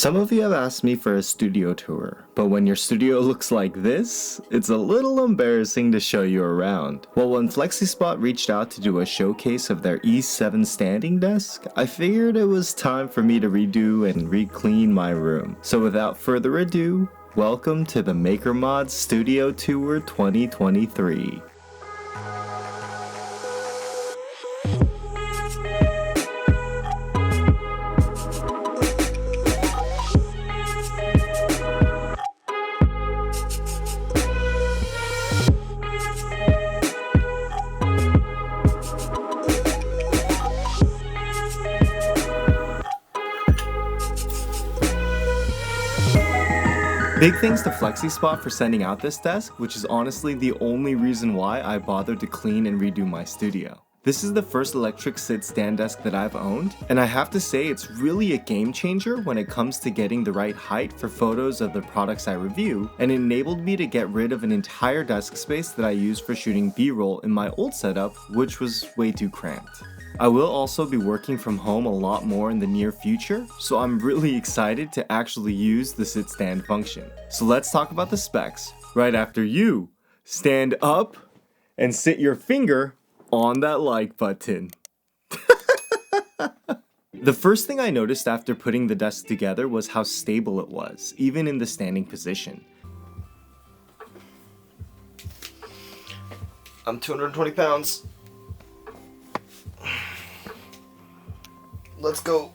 Some of you have asked me for a studio tour, but when your studio looks like this, it's a little embarrassing to show you around. Well, when Flexispot reached out to do a showcase of their E7 standing desk, I figured it was time for me to redo and re-clean my room. So without further ado, welcome to the MakerMods Studio Tour 2023. Big thanks to Flexispot for sending out this desk, which is honestly the only reason why I bothered to clean and redo my studio. This is the first electric sit stand desk that I've owned, and I have to say it's really a game changer when it comes to getting the right height for photos of the products I review, and it enabled me to get rid of an entire desk space that I used for shooting B-roll in my old setup, which was way too cramped. I will also be working from home a lot more in the near future, so I'm really excited to actually use the sit stand function. So let's talk about the specs right after you stand up and sit your finger on that like button. The first thing I noticed after putting the desk together was how stable it was, even in the standing position. I'm 220 pounds. Let's go.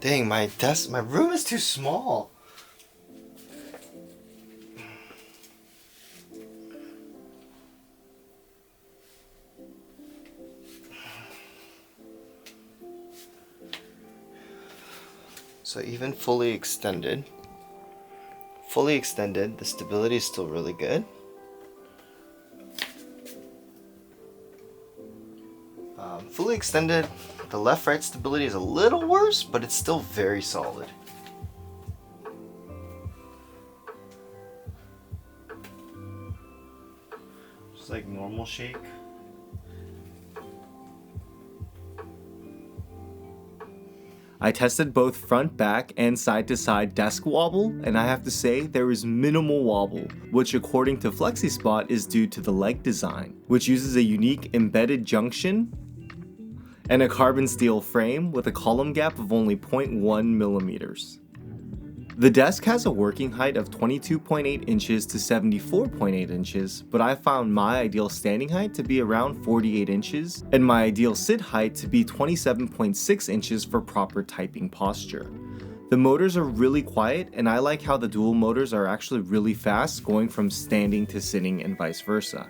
Dang, my room is too small. So even fully extended, the stability is still really good. Fully extended, the left-right stability is a little worse, but it's still very solid. Just like normal shake. I tested both front, back, and side-to-side desk wobble, and I have to say there is minimal wobble, which according to Flexispot is due to the leg design, which uses a unique embedded junction and a carbon steel frame with a column gap of only 0.1 millimeters. The desk has a working height of 22.8 inches to 74.8 inches, but I found my ideal standing height to be around 48 inches, and my ideal sit height to be 27.6 inches for proper typing posture. The motors are really quiet, and I like how the dual motors are actually really fast, going from standing to sitting and vice versa.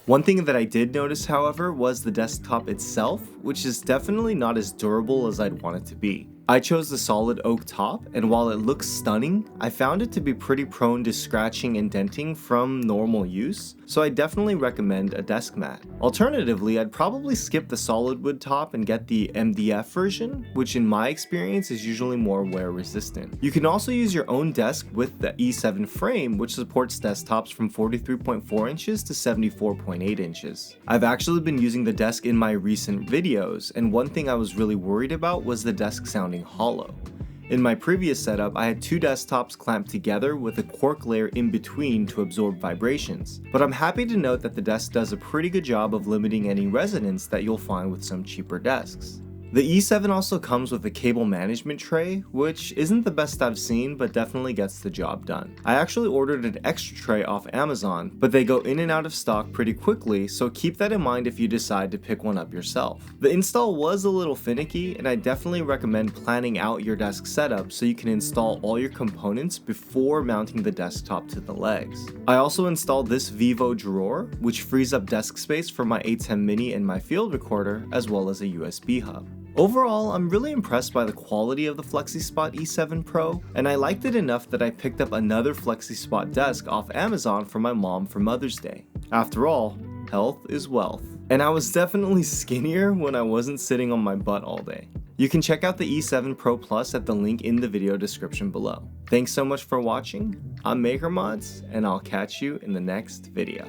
One thing that I did notice, however, was the desktop itself, which is definitely not as durable as I'd want it to be. I chose the solid oak top, and while it looks stunning, I found it to be pretty prone to scratching and denting from normal use, so I definitely recommend a desk mat. Alternatively, I'd probably skip the solid wood top and get the MDF version, which in my experience is usually more wear resistant. You can also use your own desk with the E7 frame, which supports desktops from 43.4 inches to 74.8 inches. I've actually been using the desk in my recent videos, and one thing I was really worried about was the desk sounding hollow. In my previous setup, I had two desktops clamped together with a cork layer in between to absorb vibrations, but I'm happy to note that the desk does a pretty good job of limiting any resonance that you'll find with some cheaper desks. The E7 also comes with a cable management tray, which isn't the best I've seen, but definitely gets the job done. I actually ordered an extra tray off Amazon, but they go in and out of stock pretty quickly, so keep that in mind if you decide to pick one up yourself. The install was a little finicky, and I definitely recommend planning out your desk setup so you can install all your components before mounting the desktop to the legs. I also installed this Vivo drawer, which frees up desk space for my A7 mini and my field recorder, as well as a USB hub. Overall, I'm really impressed by the quality of the Flexispot E7 Pro, and I liked it enough that I picked up another Flexispot desk off Amazon for my mom for Mother's Day. After all, health is wealth. And I was definitely skinnier when I wasn't sitting on my butt all day. You can check out the E7 Pro Plus at the link in the video description below. Thanks so much for watching. I'm MakerMods, and I'll catch you in the next video.